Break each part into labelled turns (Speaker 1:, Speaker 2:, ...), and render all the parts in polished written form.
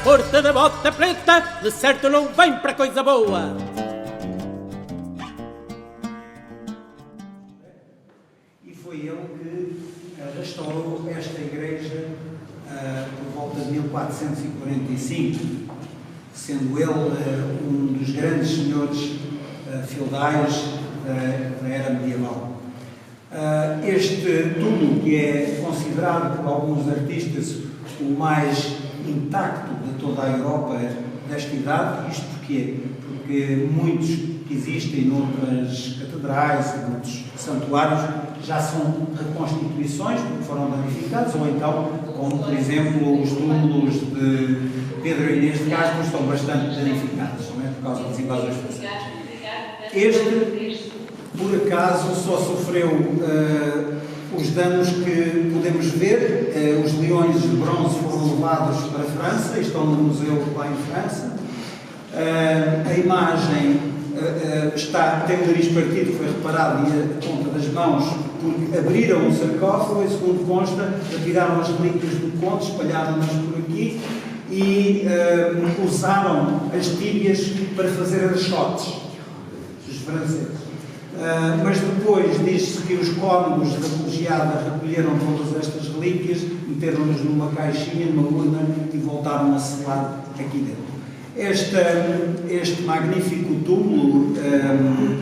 Speaker 1: porta da bota preta, de certo não vem para coisa boa.
Speaker 2: E foi ele que restaurou esta igreja por volta de 1445, sendo ele um dos grandes senhores feudais da era medieval. Este túmulo, que é considerado por alguns artistas o mais intacto de toda a Europa desta idade, isto porquê? Porque muitos que existem noutras catedrais e noutros santuários já são reconstituições porque foram danificados, ou então, como por exemplo os túmulos de Pedro Inês de Castro estão bastante danificados, não é? Por causa das invasões francesas. Este, por acaso, só sofreu os danos que podemos ver. Os leões de bronze foram levados para a França, estão no museu lá em França. A imagem tem o nariz partido, foi reparado, e a ponta das mãos, porque abriram o sarcófago e, segundo consta, retiraram as relíquias do conde, espalharam-nas por aqui e usaram as tíbias para fazer archotes, os franceses. Mas depois diz-se que os cônegos da colegiada recolheram todas estas relíquias, meteram-nas numa caixinha, numa urna e voltaram a selar aqui dentro. Este magnífico túmulo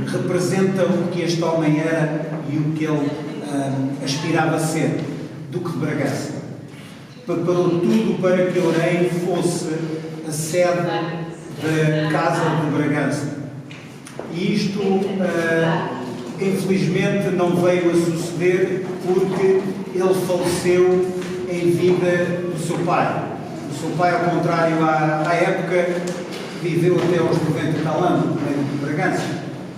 Speaker 2: representa o que este homem era e o que ele aspirava a ser, Duque de Bragança. Preparou tudo para que Ourém fosse a sede da Casa de Bragança. E isto, infelizmente, não veio a suceder porque ele faleceu em vida do seu pai. O seu pai, ao contrário à época, viveu até aos 90 e tal anos, no reino de Bragança.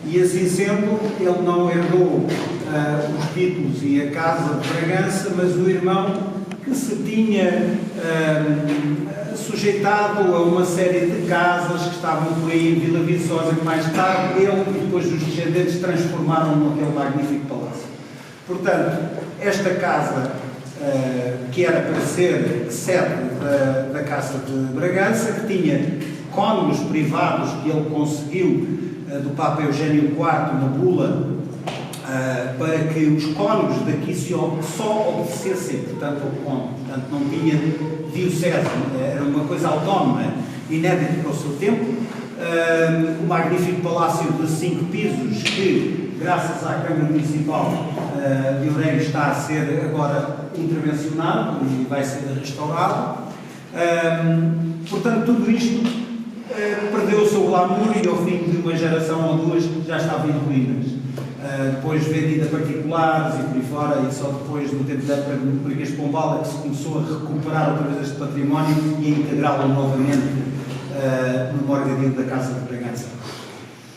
Speaker 2: E assim sendo, ele não herdou os títulos e a casa de Bragança, mas o irmão que se tinha sujeitado a uma série de casas que estavam por aí em Vila Viçosa, que mais tarde ele e depois os descendentes transformaram naquele magnífico palácio. Portanto, esta casa, que era para ser sede da Casa de Bragança, que tinha cônegos privados que ele conseguiu do Papa Eugênio IV na bula, para que os cônegos daqui só obedecessem, portanto, ao cônego. Portanto, não tinha diocese, era uma coisa autónoma, inédita para o seu tempo. O magnífico palácio de 5 pisos, que, graças à Câmara Municipal de Ourém, está a ser agora intervencionado e vai ser restaurado. Portanto, tudo isto perdeu o seu glamour e, ao fim de uma geração ou duas, já estava em ruínas. Depois vendida a particulares e por aí fora, e só depois do tempo da República de Pombal é que se começou a recuperar outra vez este património e a integrá-lo novamente no morgadio da Casa de Bragança.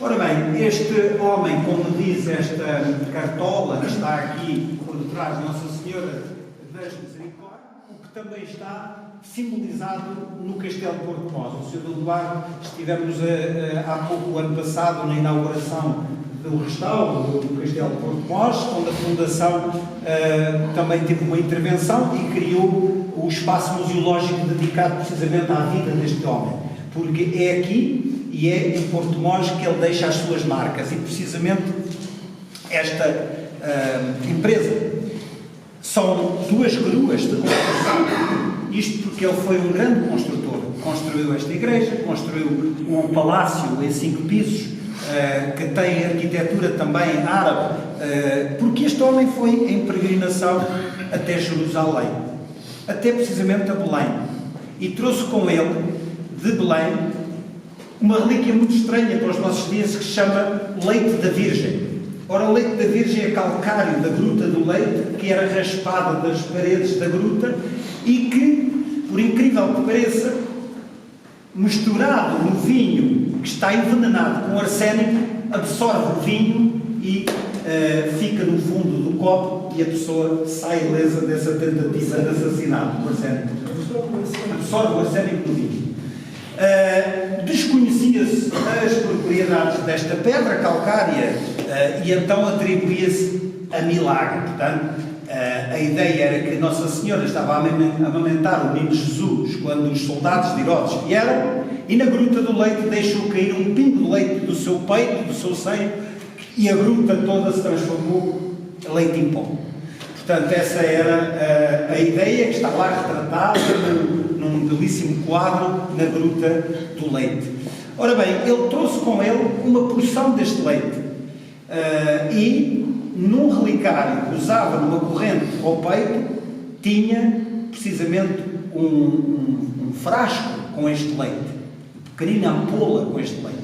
Speaker 2: Ora bem, este homem, como diz esta cartola que está aqui por detrás de Nossa Senhora das Misericórdias, o que também está simbolizado no Castelo de Porto Mós. O Sr. Eduardo, estivemos há pouco, o ano passado, na inauguração do restauro do Castelo de Porto Mós, onde a Fundação também teve uma intervenção e criou o espaço museológico dedicado precisamente à vida deste homem, porque é aqui e é em Porto Mós que ele deixa as suas marcas, e precisamente esta empresa são 2 gruas de construção, isto porque ele foi um grande construtor, construiu esta igreja, construiu um palácio em 5 pisos, que tem arquitetura também árabe, porque este homem foi em peregrinação até Jerusalém, até precisamente a Belém, e trouxe com ele, de Belém, uma relíquia muito estranha para os nossos dias, que se chama leite da Virgem. Ora, o leite da Virgem é calcário da Gruta do Leite, que era raspada das paredes da gruta e que, por incrível que pareça, misturado no vinho que está envenenado com arsénico, absorve o vinho e fica no fundo do copo e a pessoa sai ilesa dessa tentativa de assassinato com arsénico. Absorve o arsénico no vinho. Desconhecia-se as propriedades desta pedra calcária e então atribuía-se a milagre. Portanto, A ideia era que Nossa Senhora estava a amamentar o menino Jesus quando os soldados de Herodes vieram, e na gruta do leite deixou cair um pingo de leite do seu peito, do seu seio, e a gruta toda se transformou em leite em pó. Portanto, essa era a ideia que está lá retratada num belíssimo quadro na gruta do leite. Ora bem, ele trouxe com ele uma porção deste leite e num relicário que usava numa corrente ao peito tinha precisamente um frasco com este leite, pequenina ampola com este leite.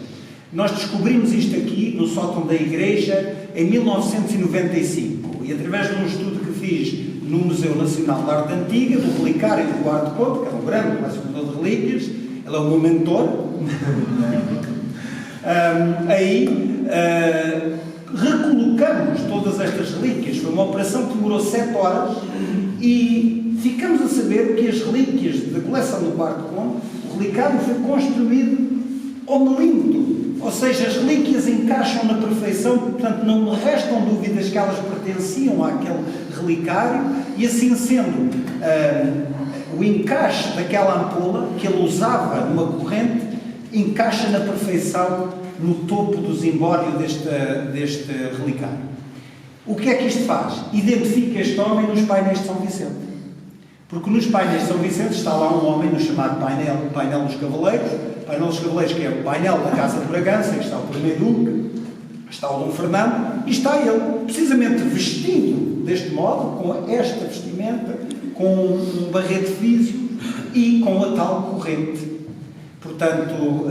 Speaker 2: Nós descobrimos isto aqui no sótão da igreja em 1995 e através de um estudo que fiz no Museu Nacional de Arte Antiga, do relicário do Eduardo Couto, que era um grande colecionador de relíquias, ele é o meu mentor, recolocamos todas estas relíquias. Foi uma operação que demorou 7 horas e ficamos a saber que as relíquias da coleção do Quarto Conde, o relicário foi construído ao milímetro. Ou seja, as relíquias encaixam na perfeição, portanto não me restam dúvidas que elas pertenciam àquele relicário, e assim sendo, o encaixe daquela ampola que ele usava numa corrente encaixa na perfeição no topo do zimbório deste relicário. O que é que isto faz? Identifica este homem nos painéis de São Vicente. Porque nos painéis de São Vicente está lá um homem no chamado painel dos Cavaleiros, que é o painel da Casa de Bragança, que está o primeiro duque, está o Dom Fernando, e está ele precisamente vestido deste modo, com esta vestimenta, com um barrete físio e com a tal corrente. Portanto,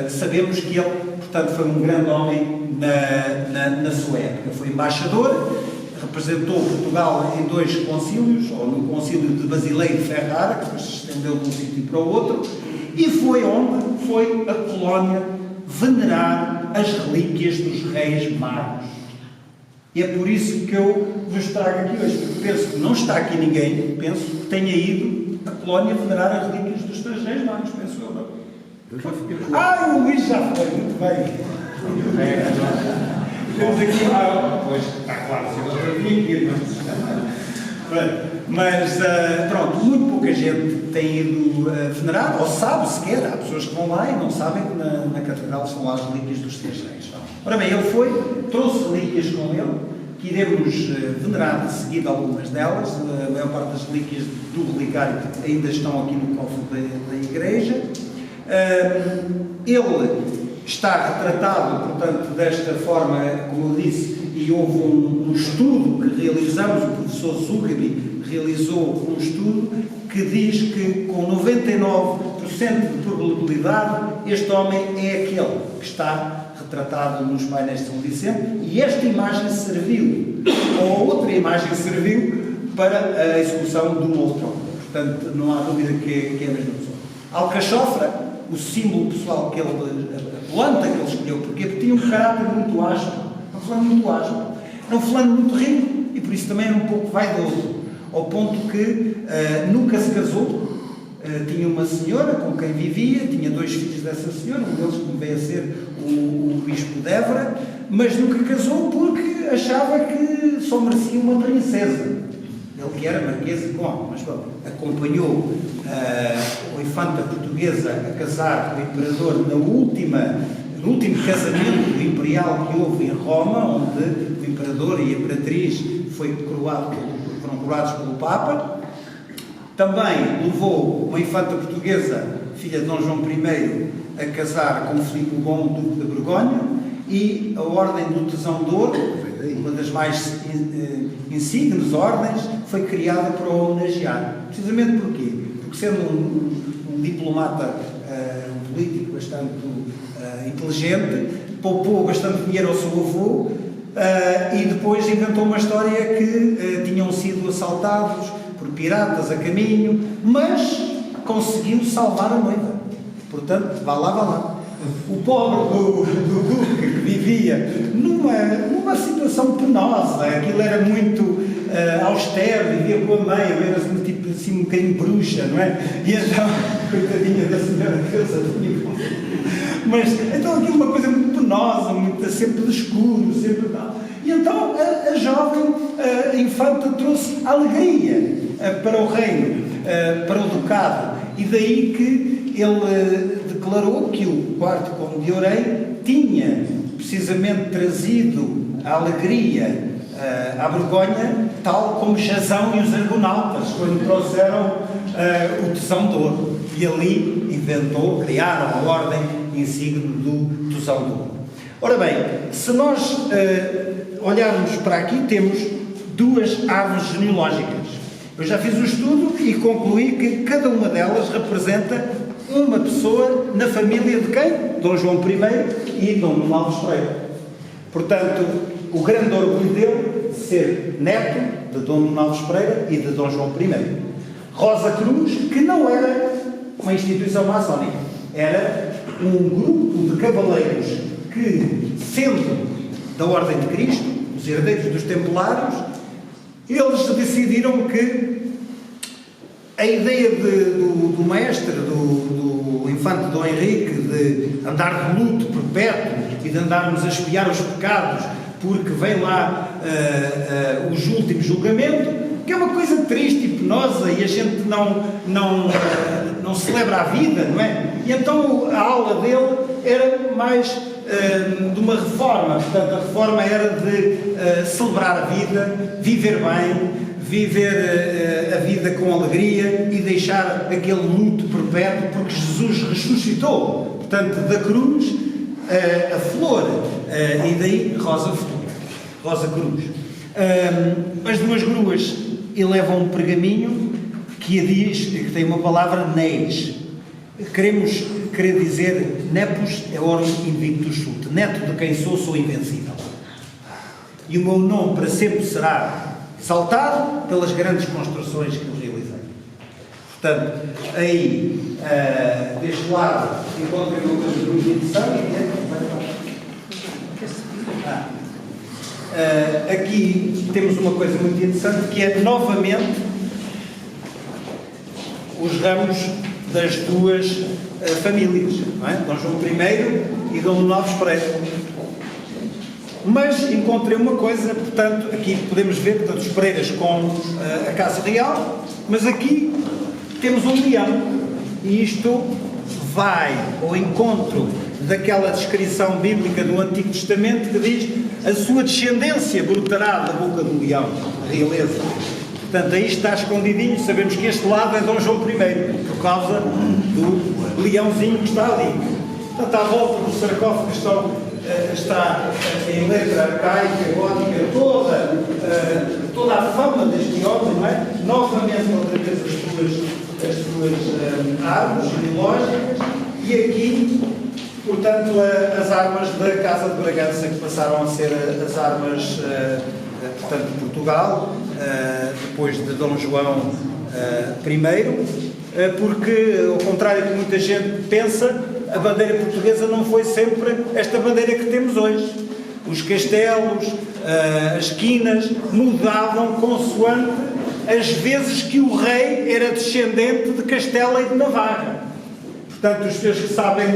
Speaker 2: sabemos que ele, portanto, foi um grande homem na sua época. Foi embaixador, representou Portugal em 2 concílios, ou no concílio de Basileia e de Ferrara, que depois se estendeu de um sítio para o outro, e foi onde foi a Colónia venerar as relíquias dos Reis Magos. E é por isso que eu vos trago aqui hoje, porque penso que não está aqui ninguém, penso que tenha ido a Colónia venerar as relíquias dos 3 Reis Magos, penso eu, não? O Luís já foi, muito bem. Temos aqui, pois, está claro, mas pronto, muito pouca gente tem ido venerar, ou sabe sequer, há pessoas que vão lá e não sabem que na Catedral estão lá as relíquias dos 3 Reis. Ora bem, ele trouxe relíquias com ele, que iremos venerar de seguida algumas delas. A maior parte das relíquias do relicário ainda estão aqui no cofre da igreja. Ele está retratado, portanto, desta forma, como eu disse, e houve um estudo que realizamos, o professor Zuckerby realizou um estudo que diz que com 99% de probabilidade este homem é aquele que está retratado nos painéis de São Vicente, e esta imagem serviu, ou outra imagem serviu para a execução de um outro homem. Portanto, não há dúvida que é a mesma pessoa. Alcachofra, o símbolo pessoal que ele, a planta que ele escolheu, porque tinha um caráter muito áspero, um fulano muito áspero, era um fulano muito rico e por isso também era um pouco vaidoso, ao ponto que nunca se casou, tinha uma senhora com quem vivia, tinha 2 filhos dessa senhora, um deles que veio a ser o bispo de Évora, mas nunca casou porque achava que só merecia uma princesa. Ele que era marquês de Conde, mas bom, acompanhou a infanta portuguesa a casar com o imperador no último casamento imperial que houve em Roma, onde o imperador e a imperatriz foram coroados pelo Papa. Também levou uma infanta portuguesa, filha de Dom João I, a casar com Filipe o Bom, duque de Borgonha, e a Ordem do Tesão de Ouro, uma das mais insígnias ordens, foi criada para o homenagear. Precisamente porquê? Porque sendo um diplomata, um político bastante inteligente, poupou bastante dinheiro ao seu avô e depois inventou uma história que tinham sido assaltados por piratas a caminho, mas conseguiu salvar a noiva. Portanto, vá lá. O pobre do duque que vivia numa situação penosa, aquilo era muito austero, vivia com a mãe, era tipo assim um bocadinho bruxa, não é? E então, coitadinha da senhora mas então aquilo uma coisa muito penosa, muito, sempre de escuro, sempre tal. E então a jovem infanta trouxe alegria para o reino, para o ducado. E daí que ele declarou que o quarto conde de Orem tinha precisamente trazido a alegria à Borgonha, tal como Jasão e os argonautas, quando trouxeram o tesão de ouro. E ali criaram a ordem insígne do tesão de ouro. Ora bem, se nós olharmos para aqui, temos duas árvores genealógicas. Eu já fiz o estudo e concluí que cada uma delas representa uma pessoa na família de quem? Dom João I e Dom Nuno Alves Pereira. Portanto, o grande orgulho dele de ser neto de Dom Nuno Alves Pereira e de Dom João I. Rosa Cruz, que não era uma instituição maçónica, era um grupo de cavaleiros que, sendo da Ordem de Cristo, os herdeiros dos Templários, eles decidiram que a ideia do mestre, do infante Dom Henrique, de andar de luto perpétuo e de andarmos a espiar os pecados porque vem lá os últimos julgamentos, que é uma coisa triste e penosa e a gente não celebra a vida, não é? E então a aula dele era mais de uma reforma. Portanto, a reforma era de celebrar a vida, viver bem, viver a vida com alegria e deixar aquele luto perpétuo, porque Jesus ressuscitou. Portanto, da cruz, a flor, e daí Rosa Cruz. As duas gruas elevam um pergaminho que diz, que tem uma palavra neis. Querer dizer nepos é orum invictus sult, neto de quem sou invencível. E o meu nome para sempre será exaltado pelas grandes construções que eu realizei. Portanto, aí, deste lado, encontrei uma coisa muito interessante. Aqui temos uma coisa muito interessante, que é, novamente, os ramos das duas famílias, não é? Dom João I e Dom Nuno Alves Pereira. Mas encontrei uma coisa, portanto, aqui podemos ver, portanto, os Pereiras com a Casa Real, mas aqui temos um leão, e isto vai ao encontro daquela descrição bíblica do Antigo Testamento que diz: a sua descendência brotará da boca do leão, realeza. Portanto, aí está escondidinho, sabemos que este lado é Dom João I, por causa do leãozinho que está ali. Portanto, à volta do sarcófago está em letra arcaica, gótica, toda a fama deste homem, não é? Novamente, outra vez, as suas árvores genealógicas, e aqui, portanto, as armas da Casa de Bragança, que passaram a ser as armas, portanto, de Portugal, depois de Dom João I, porque, ao contrário do que muita gente pensa, a bandeira portuguesa não foi sempre esta bandeira que temos hoje. Os castelos, as quinas, mudavam consoante as vezes que o rei era descendente de Castela e de Navarra. Portanto, os senhores que sabem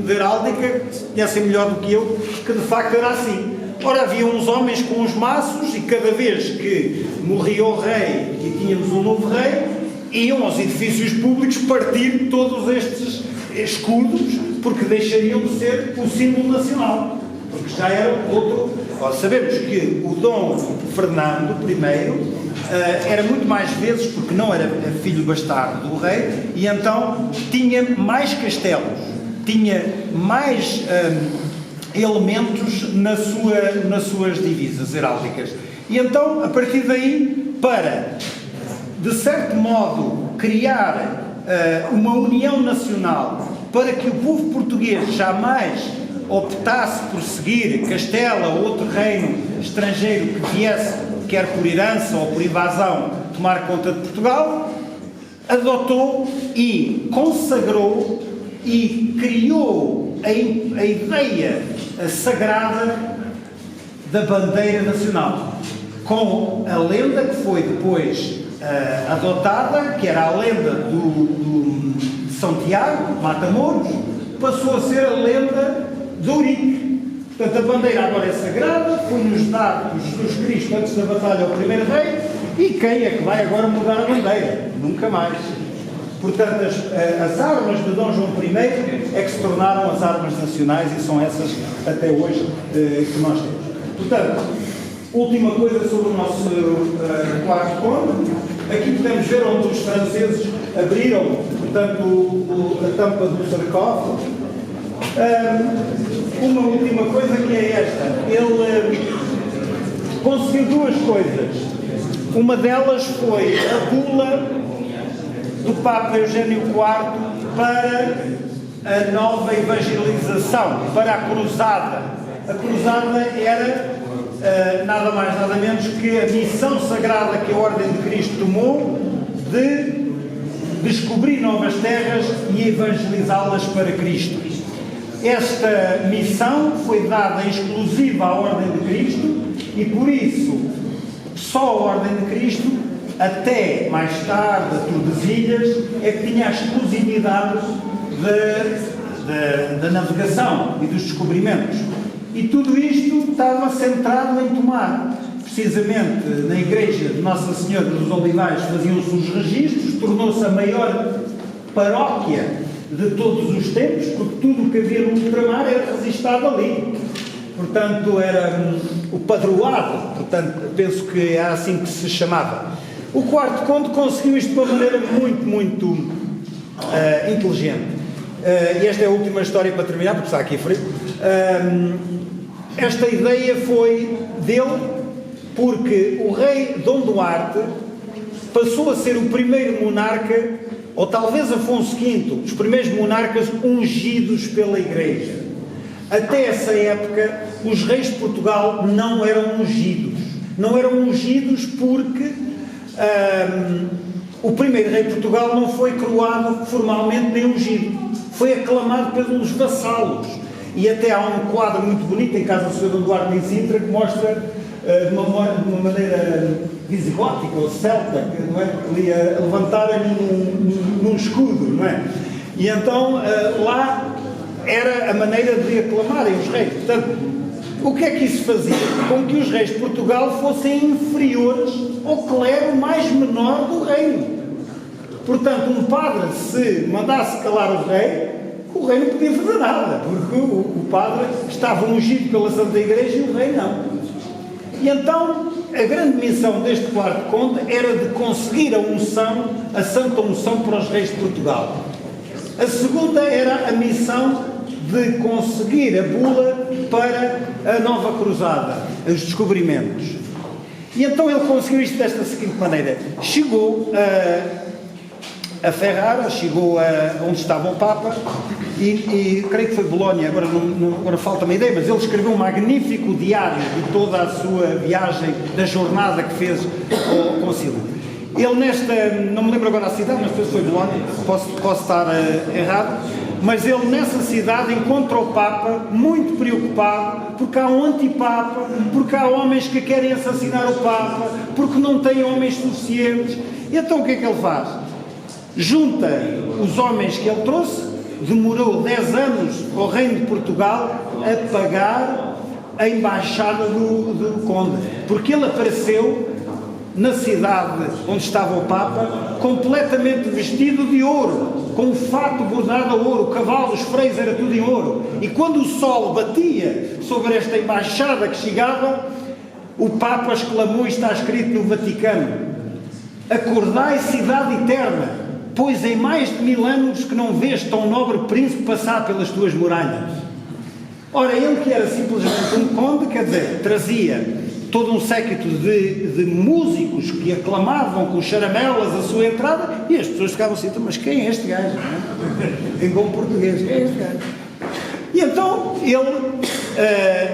Speaker 2: de heráldica conhecem melhor do que eu, que de facto era assim. Ora, havia uns homens com uns maços e cada vez que morria o rei e tínhamos um novo rei, iam aos edifícios públicos partir todos estes escudos, porque deixariam de ser o símbolo nacional, porque já era outro. Sabemos que o Dom Fernando I era muito mais vezes, porque não era filho bastardo do rei, e então tinha mais castelos, tinha mais elementos nas suas divisas heráldicas. E então, a partir daí, para, de certo modo, criar uma união nacional, para que o povo português jamais optasse por seguir Castela ou outro reino estrangeiro que viesse, quer por herança ou por invasão, tomar conta de Portugal, adotou e consagrou e criou a ideia sagrada da bandeira nacional, com a lenda que foi depois adotada, que era a lenda de São Tiago, Matamoros, passou a ser a lenda de Ourique. Portanto, a bandeira agora é sagrada, foi-nos dado Jesus Cristo antes da batalha ao primeiro rei, e quem é que vai agora mudar a bandeira? Nunca mais. Portanto, as armas de Dom João I é que se tornaram as armas nacionais e são essas até hoje que nós temos. Portanto, última coisa sobre o nosso quarto conde. Aqui podemos ver onde os franceses abriram, portanto, a tampa do sarcófago. Uma última coisa que é esta. Ele conseguiu duas coisas. Uma delas foi a bula do Papa Eugênio IV para a nova evangelização, para a cruzada. A cruzada era nada mais nada menos que a missão sagrada que a Ordem de Cristo tomou de descobrir novas terras e evangelizá-las para Cristo. Esta missão foi dada exclusiva à Ordem de Cristo e por isso só a Ordem de Cristo, até mais tarde a Tordesilhas, é que tinha a exclusividade da navegação e dos descobrimentos. E tudo isto estava centrado em tomar, precisamente na igreja de Nossa Senhora dos Olivais faziam-se os registros, tornou-se a maior paróquia de todos os tempos, porque tudo o que havia no ultramar era registado ali. Portanto, era o padroado, portanto, penso que é assim que se chamava. O quarto conde conseguiu isto de uma maneira muito inteligente. E esta é a última história para terminar, porque está aqui frio. Esta ideia foi dele porque o rei Dom Duarte passou a ser o primeiro monarca, ou talvez Afonso V, os primeiros monarcas ungidos pela Igreja. Até essa época, os reis de Portugal não eram ungidos. Não eram ungidos porque o primeiro rei de Portugal não foi coroado formalmente nem ungido. Foi aclamado pelos vassalos. E até há um quadro muito bonito em casa do Sr. Dom Duarte em Sintra que mostra de uma maneira visigótica ou celta, não é? Ali a levantarem num escudo, não é? E então lá era a maneira de aclamarem os reis. Portanto, o que é que isso fazia? Com que os reis de Portugal fossem inferiores ao clero mais menor do reino. Portanto, um padre, se mandasse calar o rei não podia fazer nada, porque o padre estava ungido pela Santa Igreja e o rei não. E então, a grande missão deste quarto conde era de conseguir a unção, a santa unção para os reis de Portugal. A segunda era a missão de conseguir a bula para a nova cruzada, os descobrimentos. E então ele conseguiu isto desta seguinte maneira. Chegou a Ferrara, chegou a onde estava o Papa e creio que foi Bolónia, agora falta-me a ideia, mas ele escreveu um magnífico diário de toda a sua viagem, da jornada que fez ao concílio. Ele não me lembro agora a cidade, mas depois foi Bolónia, posso estar errado, mas ele nessa cidade encontra o Papa muito preocupado, porque há um antipapa, porque há homens que querem assassinar o Papa, porque não tem homens suficientes. E então o que é que ele faz? Junta os homens que ele trouxe, demorou 10 anos ao Reino de Portugal a pagar a embaixada do conde, porque ele apareceu na cidade onde estava o Papa, completamente vestido de ouro, com um fato bordado a ouro, o cavalo, os freios, era tudo em ouro. E quando o sol batia sobre esta embaixada que chegava, o Papa exclamou, e está escrito no Vaticano: acordai, cidade eterna, pois em mais de 1000 anos que não vês tão nobre príncipe passar pelas tuas muralhas. Ora, ele que era simplesmente um conde, quer dizer, trazia todo um séquito de músicos que aclamavam com charamelas a sua entrada, e as pessoas ficavam assim, mas quem é este gajo? Em bom português, quem é este gajo? E então ele,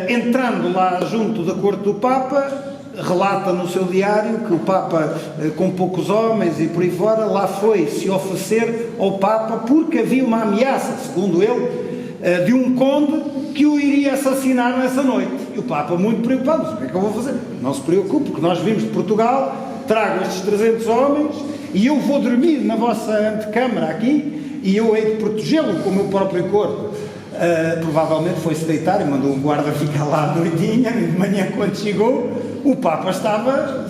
Speaker 2: entrando lá junto da corte do Papa, relata no seu diário que o Papa, com poucos homens e por aí fora, lá foi se oferecer ao Papa porque havia uma ameaça, segundo ele, de um conde que o iria assassinar nessa noite. E o Papa, muito preocupado, mas o que é que eu vou fazer? Não se preocupe, porque nós vimos de Portugal, trago estes 300 homens e eu vou dormir na vossa antecâmara aqui e eu hei de protegê-lo com o meu próprio corpo. provavelmente foi-se deitar e mandou um guarda ficar lá à noitinha, e de manhã quando chegou, o Papa estava,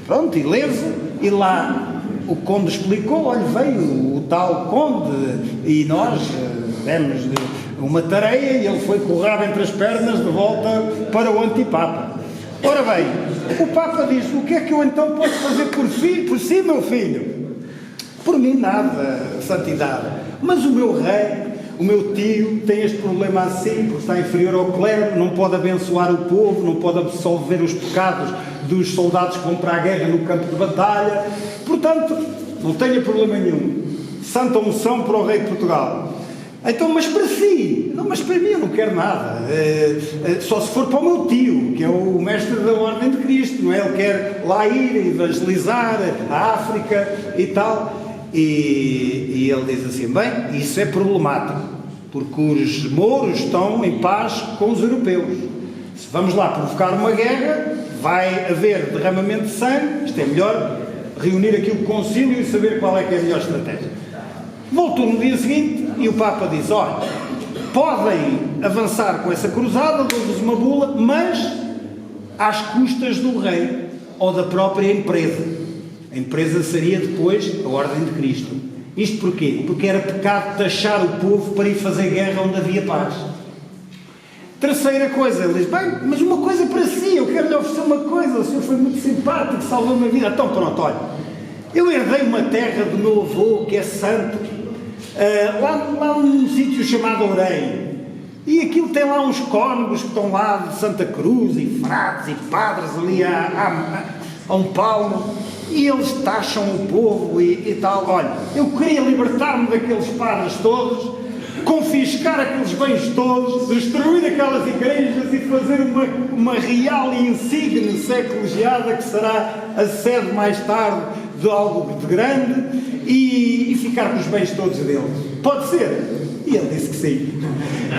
Speaker 2: pronto, ileso, e lá o conde explicou, olha, veio o tal conde, e nós demos uma tareia, e ele foi com o rabo entre as pernas de volta para o antipapa. Ora bem, o Papa diz, o que é que eu então posso fazer por si, meu filho? Por mim nada, santidade, mas o meu rei, o meu tio tem este problema assim, porque está inferior ao clero, não pode abençoar o povo, não pode absolver os pecados dos soldados que vão para a guerra no campo de batalha, portanto, não tenha problema nenhum. Santa unção para o rei de Portugal. Então, mas para si? Não, mas para mim eu não quero nada. Só se for para o meu tio, que é o mestre da Ordem de Cristo, não é? Ele quer lá ir evangelizar a África e tal. E ele diz assim, bem, isso é problemático, porque os mouros estão em paz com os europeus. Se vamos lá provocar uma guerra, vai haver derramamento de sangue, isto é melhor reunir aqui o concílio e saber qual é que é a melhor estratégia. Voltou no dia seguinte e o Papa diz, olha, podem avançar com essa cruzada, dou-vos uma bula, mas às custas do rei ou da própria empresa. A empresa seria depois a Ordem de Cristo. Isto porquê? Porque era pecado taxar o povo para ir fazer guerra onde havia paz. Terceira coisa, ele diz, bem, mas uma coisa para si, eu quero lhe oferecer uma coisa, o senhor foi muito simpático, salvou-me a vida. Então pronto, olha, eu herdei uma terra do meu avô, que é santo, lá num sítio chamado Orei, e aquilo tem lá uns cônegos que estão lá de Santa Cruz, e frades e padres ali a um palmo, e eles taxam o povo e tal. Olha, eu queria libertar-me daqueles padres todos, confiscar aqueles bens todos, destruir aquelas igrejas e fazer uma real e insigne secologiada que será a sede mais tarde de algo de grande e ficar com os bens todos deles. Pode ser? E ele disse que sim.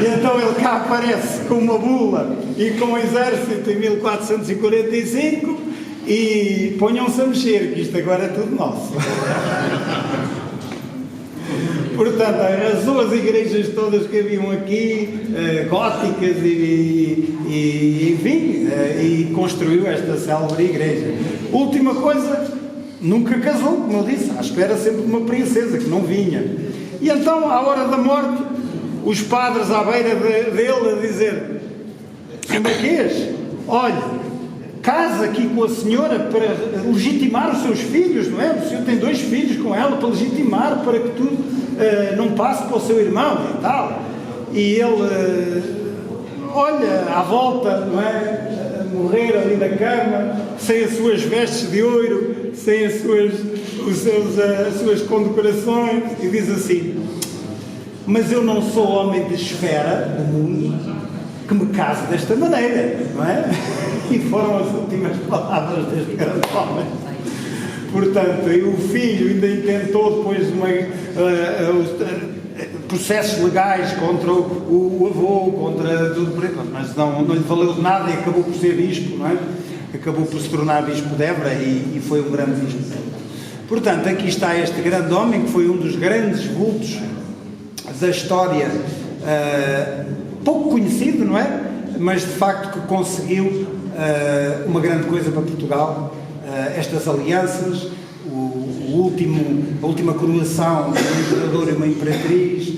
Speaker 2: E então ele cá aparece com uma bula e com um exército em 1445 e ponham-se a mexer, que isto agora é tudo nosso. Portanto, arrasou as igrejas todas que haviam aqui, góticas enfim, e construiu esta célebre igreja. Última coisa, nunca casou, como eu disse, à espera sempre de uma princesa que não vinha. E então, à hora da morte, os padres à beira dele a dizer, Marquês, olha, casa aqui com a senhora para legitimar os seus filhos, não é? O senhor tem 2 filhos com ela para legitimar, para que tudo não passe para o seu irmão e tal. E ele olha à volta, não é? A morrer ali na cama, sem as suas vestes de ouro, sem as suas condecorações, e diz assim, mas eu não sou homem de esfera do mundo que me case desta maneira, não é? E foram as últimas palavras deste grande homem. Portanto, o filho ainda intentou depois processos legais contra o avô, contra tudo por aí, mas não lhe valeu de nada e acabou por ser bispo, não é? Acabou por se tornar bispo de Évora e foi um grande bispo de Évora. Portanto, aqui está este grande homem que foi um dos grandes vultos da história, pouco conhecido, não é? Mas de facto que conseguiu uma grande coisa para Portugal, estas alianças, a última coroação de um imperador e uma imperatriz,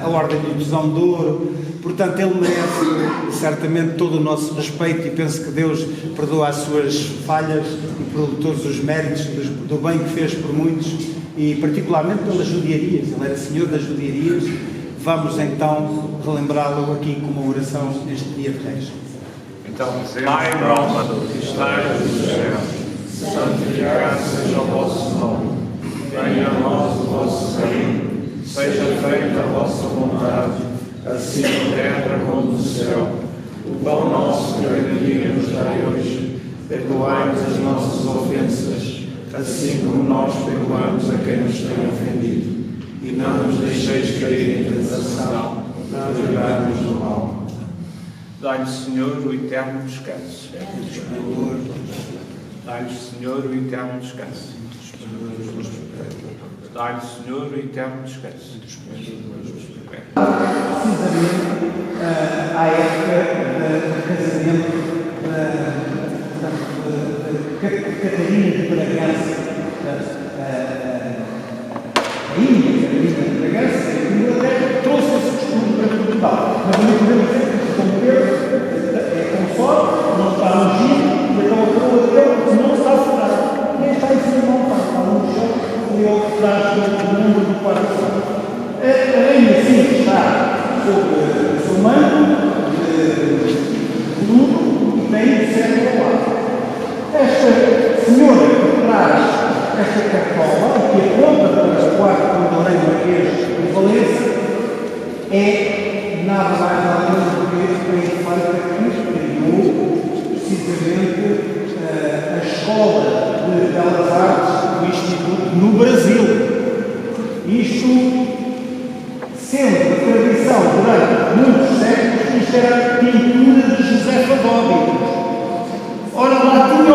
Speaker 2: a Ordem do Tesão de Ouro. Portanto, ele merece certamente todo o nosso respeito e penso que Deus perdoa as suas falhas e por todos os méritos do bem que fez por muitos e particularmente pelas judiarias. Ele era senhor das judiarias. Vamos então relembrá-lo aqui com uma oração neste dia de Reis.
Speaker 3: Então, Pai nosso que estais no céu, santificado seja o vosso nome, venha a nós o vosso reino, seja feita a vossa vontade, assim na terra como no céu. O pão nosso de cada dia nos dai hoje, perdoai-nos as nossas ofensas, assim como nós perdoamos a quem nos tem ofendido. E não nos deixeis cair em tentação, mas livrai-nos do mal. Dai-nos, Senhor, o eterno descanso. Dai-nos, Senhor, o eterno descanso. Dá-lhe, Senhor, o eterno descanso.
Speaker 2: Precisamente à época do casamento de Catarina de Bragança, a Índia Catarina de Bragança, a Inglaterra, trouxe esse costume para Portugal. Mas também podemos dizer que São Pedro é consorte, não está no giro, e então a coroa dele não está separada. Nem está em cima, não está no chão, e ele traz o número do quarto. A rainha sim está sobre o seu manto de luto e tem o cetro ao lado. Esta senhora que traz esta cartola, que aponta para o quarto do Rei Marquês de Valença, é nada mais nada menos do que a infanta que criou precisamente a Escola de Belas Artes do Instituto no Brasil. Isto sendo a tradição durante muitos séculos, isto era a pintura de Josefa Dóbidos. Ora, lá tinha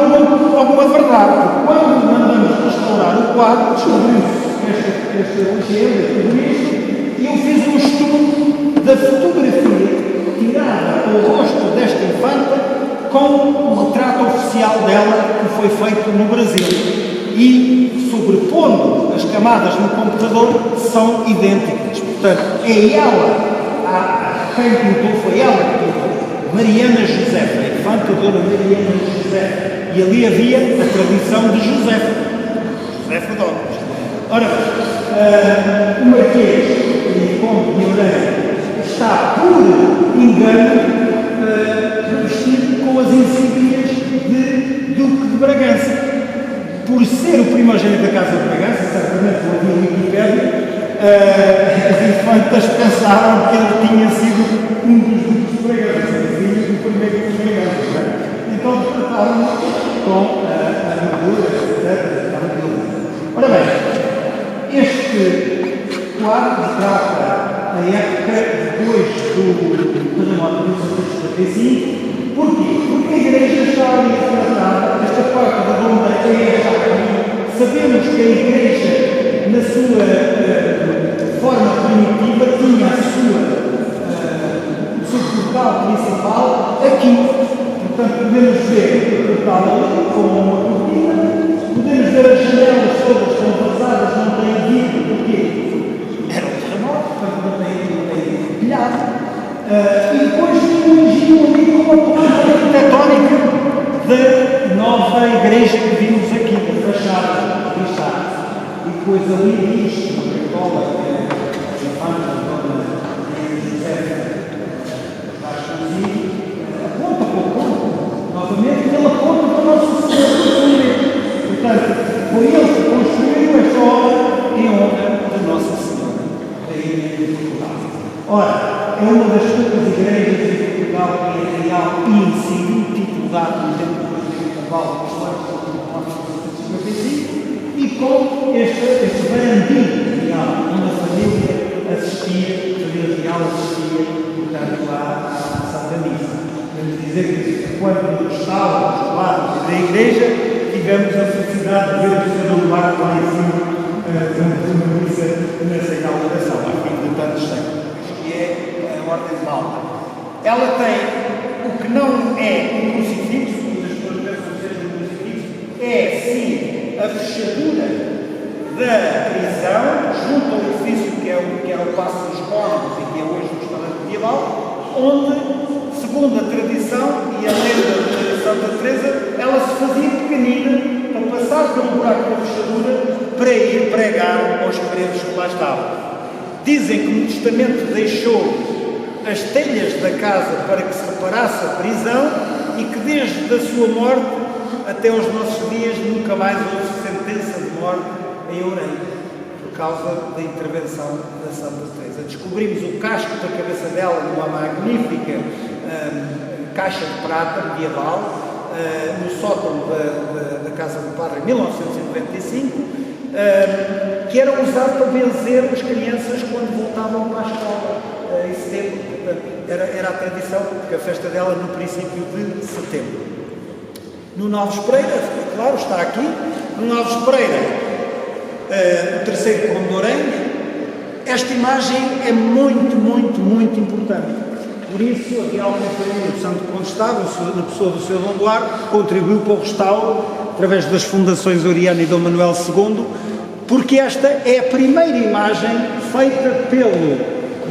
Speaker 2: alguma verdade, porque quando mandamos restaurar o quadro, descobrimos esta legenda, tudo isto, e eu fiz um estudo da fotografia tirada ao rosto desta infanta com o retrato oficial dela que foi feito no Brasil. E, sobrepondo as camadas no computador, são idênticas. Portanto, é ela, quem pintou foi ela que pintou, Mariana Josefa, a infanta Dona Mariana Josefa. E ali havia a tradição de Josefa Dóbidos. Ora bem, o Marquês e Conde de Orelha está, por engano, revestido com as insígnias de Duque de Bragança. Por ser o primogênito da Casa de Bragança, certamente não havia Wikipédia, as infantas pensaram que ele tinha sido um dos duques de Bragança, filho do primeiro duque de Bragança. Então trataram com a armadura, etc. Ora bem, este quadro retrata a época depois do terremoto de 1975. Porquê? Porque a igreja está ali retratada, esta parte redonda é esta aqui. Sabemos que a igreja, na sua forma primitiva, tinha o seu portal principal aqui. Portanto, podemos ver o portal ali como uma cortina, podemos ver as janelas todas estão vazadas, não têm vidro, porquê? Era um terremoto, portanto não tem telhado. E depois coincidiu ali com uma planta arquitetónica da nova igreja que vimos aqui, da fachada lixada. E depois ali isto, uma cartola, a infanta da Dona Josefa Vasconcelos, aponta para o ponto, novamente, ele aponta para o nosso Senhor. Portanto, foi ele que construiu esta obra em honra da Nossa Senhora, da Ilha de Portugal. Ora, é uma das poucas igrejas de Portugal que é real e insigne, titulado no tempo do Cavalo de 1955, e com este varandim real, onde a família real assistia, portanto, à Santa Missa. Podemos dizer que quando estávamos ao lado da igreja, tivemos a felicidade de ver o Senhor do Mar lá em cima, durante uma missa nessa inauguração, ao fim de tantos séculos, que é a Ordem de Malta. Ela tem o que não é um crucifixo, muitas pessoas pensam que seja um crucifixo, é sim a fechadura da prisão, junto ao edifício que era o Paço dos Condes e que é hoje o restaurante medieval, onde, segundo a tradição e a lenda de Santa Teresa, ela se fazia pequenina para passar pelo buraco da fechadura para ir pregar aos presos que lá estavam. Dizem que no testamento deixou as telhas da casa para que se reparasse a prisão e que desde a sua morte até aos nossos dias nunca mais houve sentença de morte em Ourém, por causa da intervenção da Santa Teresa. Descobrimos o casco da cabeça dela numa magnífica caixa de prata medieval, no sótão da Casa do Padre em 1995, que era usado para benzer as crianças quando voltavam para a escola em setembro. Portanto, era a tradição, porque a festa dela no princípio de setembro. No Novos Pereira, claro, está aqui, no Novos Pereira, o terceiro condorengue. Esta imagem é muito, muito, muito importante. Por isso, a Real Companhia do Santo Condestado, na pessoa do Sr. Dom Duarte, contribuiu para o restauro através das fundações Oriana e Dom Manuel II, porque esta é a primeira imagem feita pelo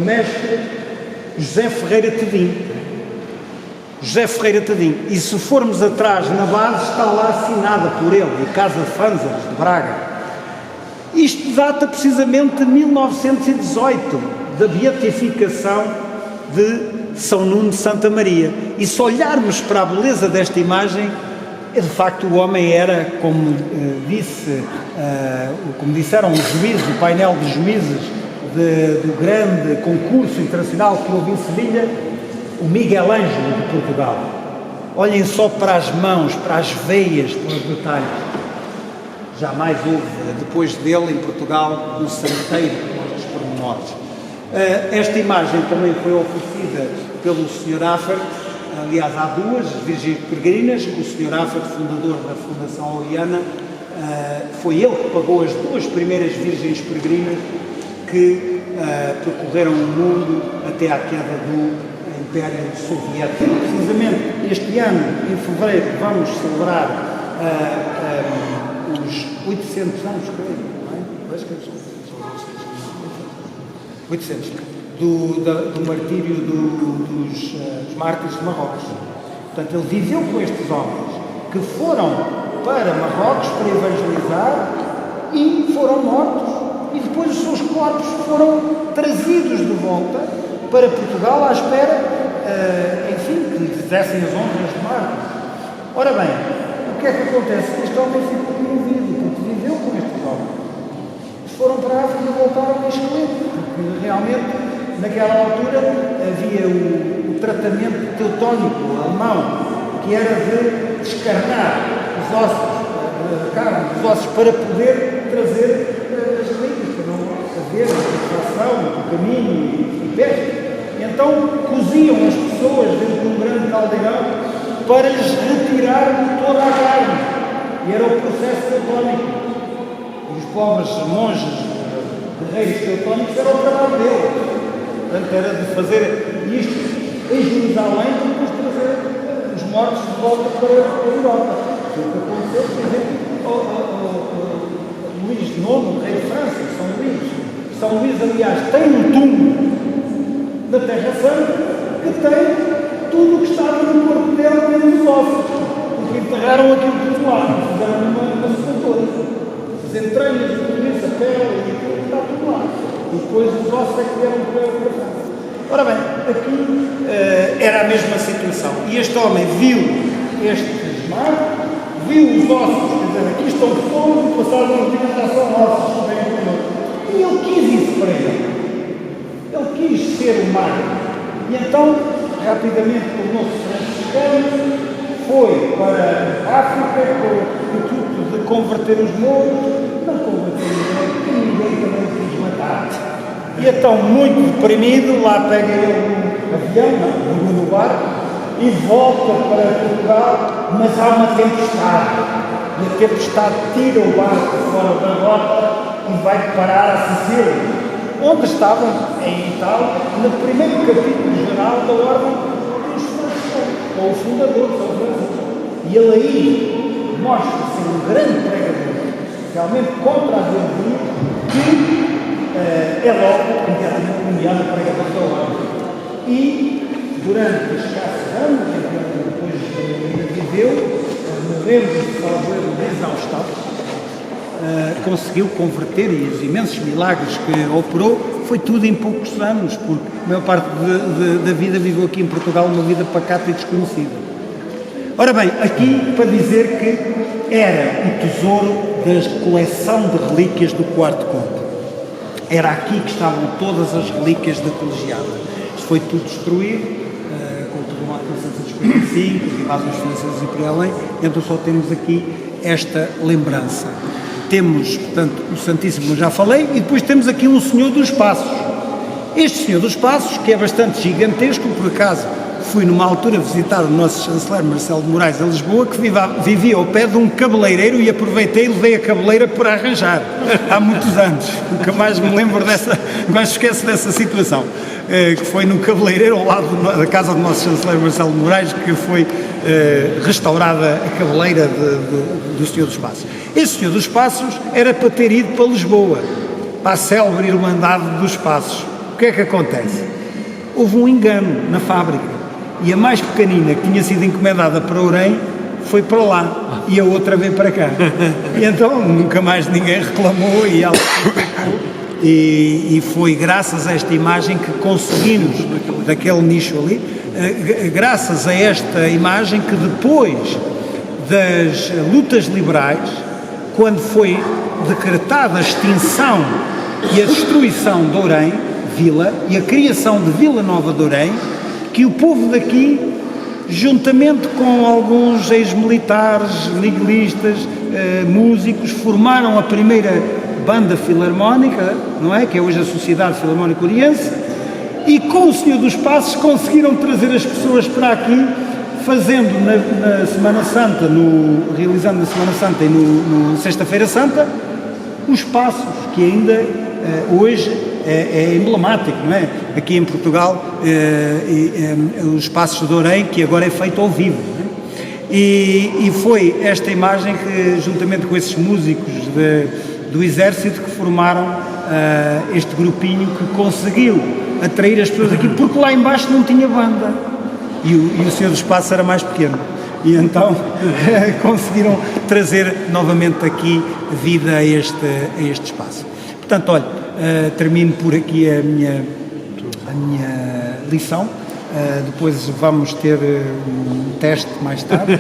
Speaker 2: mestre José Ferreira Tedim. José Ferreira Tedim. E se formos atrás na base, está lá assinada por ele, em Casa Fanzas, de Braga. Isto data precisamente de 1918, da beatificação de São Nuno de Santa Maria. E se olharmos para a beleza desta imagem, de facto o homem era, como disseram os juízes, o painel de juízes do grande concurso internacional que houve em Sevilha, o Miguel Ângelo de Portugal. Olhem só para as mãos, para as veias, para os detalhes. Jamais houve, depois dele, em Portugal, um santeiro com estes pormenores. Esta imagem também foi oferecida pelo Sr. Affert, aliás, há duas Virgens Peregrinas, o Sr. Affert, fundador da Fundação Oriana, foi ele que pagou as duas primeiras Virgens Peregrinas que percorreram o mundo até à queda do Império Soviético. Precisamente este ano, em fevereiro, vamos celebrar os 800 anos, creio, não é? Acho que são 800, do martírio dos mártires de Marrocos. Portanto, ele viveu com estes homens que foram para Marrocos para evangelizar e foram mortos, e depois os seus corpos foram trazidos de volta para Portugal à espera, enfim, que lhe fizessem as honras de mártires. Ora bem, o que é que acontece? Este homem ficou comovido, porque viveu com estes homens. Eles foram para a África e voltaram em esqueleto, porque realmente, naquela altura, havia o tratamento teutónico alemão, que era de descarnar os ossos, a carne dos ossos, para poder trazer as relíquias, para não haver infecção do caminho e peste. Então, coziam as pessoas dentro de um grande caldeirão para lhes retirar toda a carne. E era o processo teutónico. E os pobres monges, guerreiros teutónicos, era o trabalho deles. Portanto, era de fazer isto em Jerusalém e depois trazer os mortos de volta para a Europa. Foi o que aconteceu, por exemplo, Luís IX, rei de França, São Luís. São Luís, aliás, tem um túmulo da Terra Santa que tem tudo o que estava no corpo dele, menos os ossos, porque enterraram aquilo tudo lá, fizeram uma sepultura. As entranhas, a cabeça, a pele, e aquilo está tudo lá. E depois os ossos é que vieram para França. Ora bem, aqui era a mesma situação. E este homem viu estes mares, viu os ossos, quer dizer, aqui estão pessoas e passaram uns dias já são ossos. E ele quis isso para ele. Ele quis ser humano. E então, rapidamente, tornou-se franciscano, foi para a África com o intuito de converter os mouros, não converter ninguém, porque ninguém também quis matar. E então, muito deprimido, lá pega ele um avião, no barco, e volta para Portugal, mas há uma tempestade. E a tempestade tira o barco fora da rota e vai parar a Sicília, onde estavam, em Itália, no primeiro capítulo geral da Ordem dos Franciscanos, ou o fundador de São Francisco. E ele aí mostra-se um grande pregador, realmente contra a heresia, que é logo imediatamente nomeado pregador da Ordem. E, durante escassos anos, depois ainda viveu, morrendo de salvo de exaustão, conseguiu converter, e os imensos milagres que operou, foi tudo em poucos anos, porque a maior parte da vida viveu aqui em Portugal uma vida pacata e desconhecida. Ora bem, aqui para dizer que era o tesouro da coleção de relíquias do Quarto Conde. Era aqui que estavam todas as relíquias da colegiada. Isto foi tudo destruído, com o terremoto de 1955, as invasões francesas e por além, então só temos aqui esta lembrança. Temos, portanto, o Santíssimo, como já falei, e depois temos aqui um Senhor dos Passos. Este Senhor dos Passos, que é bastante gigantesco, por acaso fui numa altura visitar o nosso chanceler Marcelo de Moraes a Lisboa, que vivia ao pé de um cabeleireiro, e aproveitei e levei a cabeleira para arranjar, há muitos anos. Nunca mais me lembro dessa, mas esqueço dessa situação, que foi no cabeleireiro ao lado da casa do nosso chanceler Marcelo de Moraes, que foi restaurada a cabeleira do Senhor dos Passos. Esse Senhor dos Passos era para ter ido para Lisboa, para a célebre Irmandade dos Passos. O que é que acontece? Houve um engano na fábrica, e a mais pequenina, que tinha sido encomendada para Orém, foi para lá, e a outra veio para cá. E então nunca mais ninguém reclamou, e ela e foi graças a esta imagem que conseguimos, daquele nicho ali, graças a esta imagem que depois das lutas liberais, quando foi decretada a extinção e a destruição de Orém, vila, e a criação de Vila Nova de Orém, que o povo daqui, juntamente com alguns ex-militares, legistas, músicos, formaram a primeira banda filarmónica, não é? Que é hoje a Sociedade Filarmónica Oriense, e com o Senhor dos Passos conseguiram trazer as pessoas para aqui, fazendo na Semana Santa, realizando na Semana Santa e no Sexta-feira Santa, os passos, que ainda hoje é emblemático, não é? Aqui em Portugal, os passos de Orém, que agora é feito ao vivo, não é? E foi esta imagem que, juntamente com esses músicos do Exército, que formaram este grupinho que conseguiu atrair as pessoas aqui, porque lá embaixo não tinha banda, e o Senhor dos Passos era mais pequeno, e então conseguiram trazer novamente aqui vida a este espaço. Portanto, olha, termino por aqui a minha lição. Depois vamos ter um teste mais tarde.